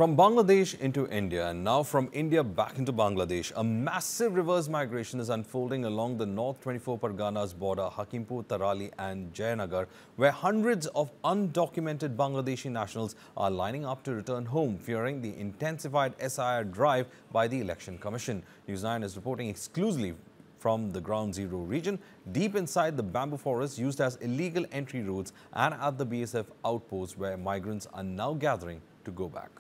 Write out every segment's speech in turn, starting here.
From Bangladesh into India and now from India back into Bangladesh, a massive reverse migration is unfolding along the North 24 Parganas border, Hakimpur, Tarali and Jayanagar, where hundreds of undocumented Bangladeshi nationals are lining up to return home, fearing the intensified SIR drive by the Election Commission. News 9 is reporting exclusively from the Ground Zero region, deep inside the bamboo forest used as illegal entry routes and at the BSF outpost where migrants are now gathering to go back.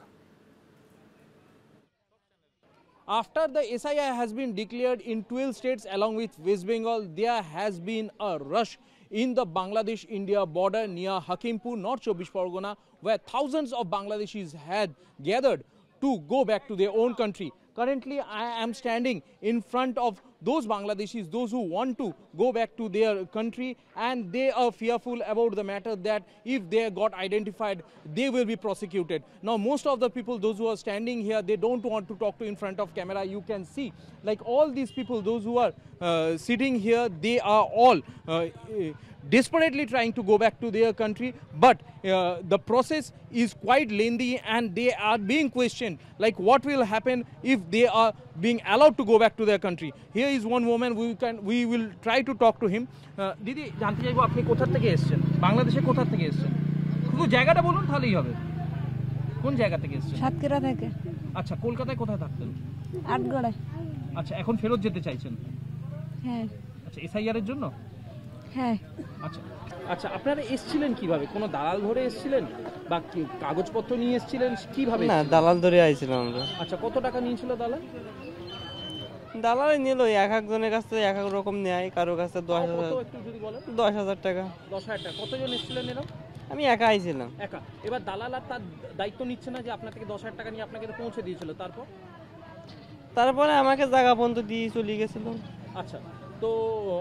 After the SIR has been declared in 12 states along with West Bengal, there has been a rush in the Bangladesh-India border near Hakimpur, North 24 Pargana, where thousands of Bangladeshis had gathered to go back to their own country. Currently, I am standing in front of those Bangladeshis, those who want to go back to their country, and they are fearful about the matter that if they got identified, they will be prosecuted. Now, most of the people, those who are standing here, they don't want to talk to in front of camera. You can see, like all these people, those who are sitting here, they are all desperately trying to go back to their country, but the process is quite lengthy and they are being questioned, like what will happen if they are being allowed to go back to their country. Here is one woman, we will try to talk to him. Didi, জানতে চাইবো আপনি কোথা থেকে এসেছেন? বাংলাদেশে কোথা থেকে এসেছেন? শুধু জায়গাটা বলুন তাহলেই হবে। কোন জায়গা থেকে এসেছেন? সাতক্ষীরা থেকে। আচ্ছা, কলকাতায় কোথায় থাকতেন? আটগড়ায়। আচ্ছা, এখন ফেরত যেতে চাইছেন? হ্যাঁ। আচ্ছা, এসআইআর এর জন্য? হ্যাঁ। আচ্ছা আচ্ছা, আপনারা এসেছিলেন কিভাবে? কোনো দালাল ধরে এসেছিলেন বা কাগজপত্র নিয়ে এসেছিলেন কিভাবে? না, দালাল ধরে আইছিলাম আমরা। আচ্ছা, কত টাকা নিয়েছিল দালাল? দালাল নিল এক একজনের কাছ থেকে এক এক রকম নেয়, কারো কাছে 10,000। একটু যদি বলেন। 10,000 টাকা। 10,000 টাকা। কতজন এসেছিলেন এরা? আমি একা আইছিলাম। একা। এবার দালাল আর তার দায়িত্ব নিচ্ছে না যে আপনার থেকে 10,000 টাকা নিয়ে আপনাকে পৌঁছে দিয়েছিল, তারপরে আমাকে জায়গা পর্যন্ত দিয়ে চলে গেছিল। আচ্ছা, তো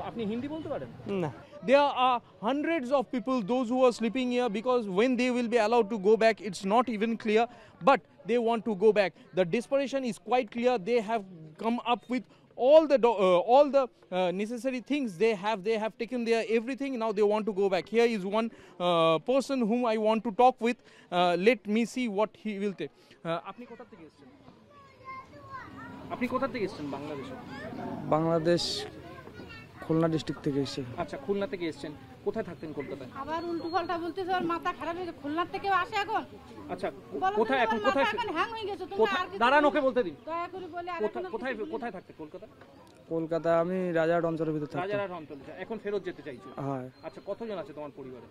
আপনি হিন্দি বলতে পারেন? না। There are hundreds of people, those who are sleeping here, because when they will be allowed to go back, it's not even clear, but they want to go back. The desperation is quite clear. They have come up with all the necessary things they have taken their everything. Now they want to go back. Here is one person whom I want to talk with. Let me see what he will take. আপনি কোথা থেকে এসেছেন? আপনি কোথা থেকে এসেছেন? Bangladesh Khulna district থেকে এসেছি। আচ্ছা, খুলনা থেকে এসেছেন। কোথায় থাকতেন কলকাতায়? আবার উল্টো পাল্টা বলতেছ, আর মাথা খারাপ হয়ে গেছে। খুলনা থেকে আসে এখন। আচ্ছা, কোথায় এখন কোথায়? এখন হ্যাং হয়ে গেছে। তুমি আর দাঁড়ান, ওকে বলতে দিন। দয়া করে বলে আর কোথায় থাকতে? কলকাতা আমি রাজারহাট অঞ্চলের ভিতর থাকি। রাজারহাট অঞ্চলে। এখন ফেরত যেতে চাইছো? হ্যাঁ। আচ্ছা, কতজন আছে তোমার পরিবারে?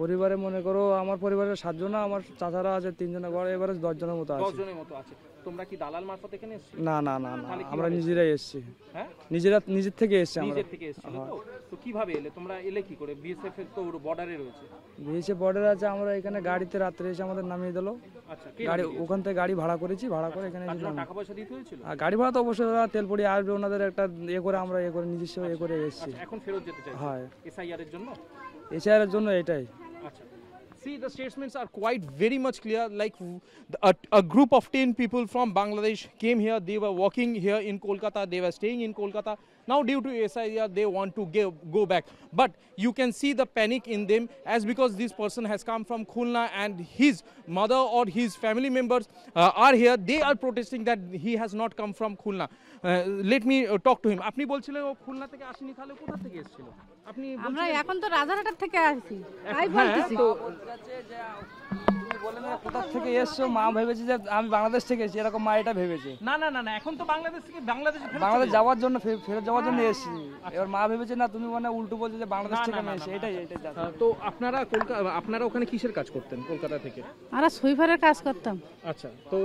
পরিবারে মনে করো আমার পরিবারে 7 জন, আমার চাচারা আছে 3 জন, ঘরে এবারে 10 জনের মতো আছে। 10 জনের মতো আছে। তোমরা কি দালাল মারফত এখানে এসেছো? না, আমরা নিজেরাই এসেছি। হ্যাঁ, নিজের থেকে এসেছি আমরা। নিজের থেকে এসেছিল তো কিভাবে এলে? তোমরা এলে কি করে? বিএসএফ এর তো বর্ডারে রয়েছে। বিএসএফ বর্ডারে আছে, আমরা এখানে গাড়িতে রাত্রে এসে আমাদের নামিয়ে দিলো। আচ্ছা, গাড়ি ওখান থেকে গাড়ি ভাড়া করেছি, ভাড়া করে এখানে এসেছিলাম। টাকা পয়সা দিতে হয়েছিল? আর গাড়ি ভাড়া তো অবশ্যই তেল পড়ি আসবে, ওনাদের একটা করে আমরা করে নিজস্ব করে এসেছি। এখন ফেরত যেতে চাই? হ্যাঁ। এসআইআর এর জন্য? এসআইআর এর জন্য এটাই। আচ্ছা, see, the statements are quite very much clear. Like a group of 10 people from Bangladesh came here. They were working here in Kolkata. They were staying in Kolkata. Now, due to SIR, they want to go back. But you can see the panic in them, as because this person has come from Khulna and his mother or his family members are here. They are protesting that he has not come from Khulna. Let me talk to him. আপনি বলছিলেন ও খুলনা থেকে আসেনি, তাহলে কোথা থেকে এসেছিল? আপনি আমরা এখন তো রাজারহাট থেকে আসছি, তাই বলতেছি। তুমি বলেন কোথা থেকে এসছো, মা ভেবেছে যে আমি বাংলাদেশ থেকে এসেছি, এরকম মা এটা ভেবেছে। না, এখন তো বাংলাদেশ থেকে বাংলাদেশ যাওয়ার জন্য ফেরত যাওয়ার জন্য এসেছি। এবার মা ভেবেছে না তুমি মানে উল্টো বলছো যে বাংলাদেশ থেকে আমি এসেছি, এটাই। তো আপনারা ওখানে কিসের কাজ করতেন কলকাতা থেকে? আমরা সুইপারের কাজ করতাম। আচ্ছা, তো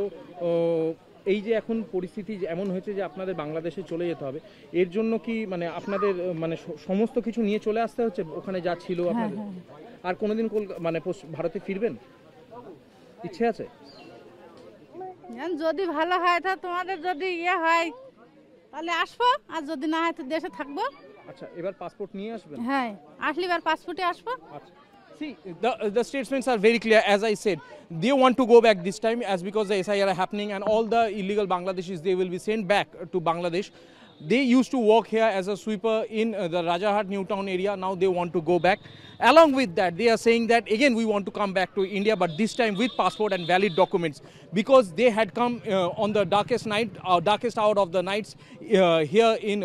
এই যে এখন পরিস্থিতি এমন হয়েছে যে আপনাদের বাংলাদেশে চলে যেতে হবে, এর জন্য কি মানে আপনাদের মানে সমস্ত কিছু নিয়ে চলে আসতে হচ্ছে ওখানে যা ছিল আপনাদের? আর কোনোদিন মানে ভারতে ফিরবেন ইচ্ছে আছে? যদি ভালো হয় তা তোমাদের যদি হয় তাহলে আসবো, আর যদি না হয় তো দেশে থাকবো। আচ্ছা, এবার পাসপোর্ট নিয়ে আসবেন? হ্যাঁ, আসলে এবার পাসপোর্টে আসবো। আচ্ছা, see, the statements are very clear. As I said, they want to go back this time, as because the SIR are happening and all the illegal Bangladeshis, they will be sent back to Bangladesh. They used to work here as a sweeper in the Rajarhat New Town area. Now they want to go back. Along with that, they are saying that again we want to come back to India, but this time with passport and valid documents, because they had come on the darkest night, darkest hour of the nights here in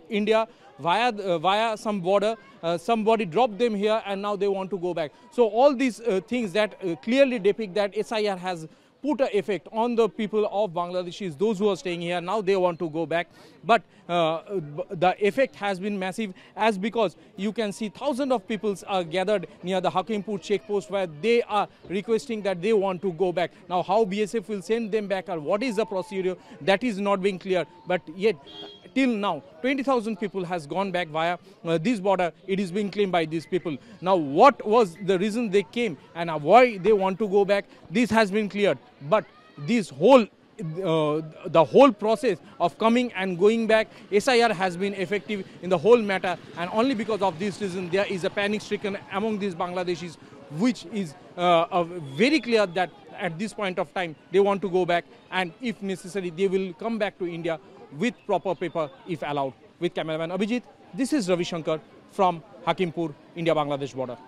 India via some border. Somebody dropped them here and now they want to go back. So all these things that clearly depict that SIR has put an effect on the people of Bangladeshis, those who are staying here. Now they want to go back. But the effect has been massive, as because you can see thousands of people are gathered near the Hakimpur checkpost where they are requesting that they want to go back. Now how BSF will send them back or what is the procedure, that is not being clear. But yet, till now, 20,000 people has gone back via this border. It is being claimed by these people. Now, what was the reason they came and why they want to go back? This has been cleared. But this whole, the whole process of coming and going back, SIR has been effective in the whole matter. And only because of this reason, there is a panic stricken among these Bangladeshis, which is very clear that at this point of time, they want to go back. And if necessary, they will come back to India with proper paper if allowed. With cameraman Abhijit, this is Ravi Shankar from Hakimpur, India-Bangladesh border.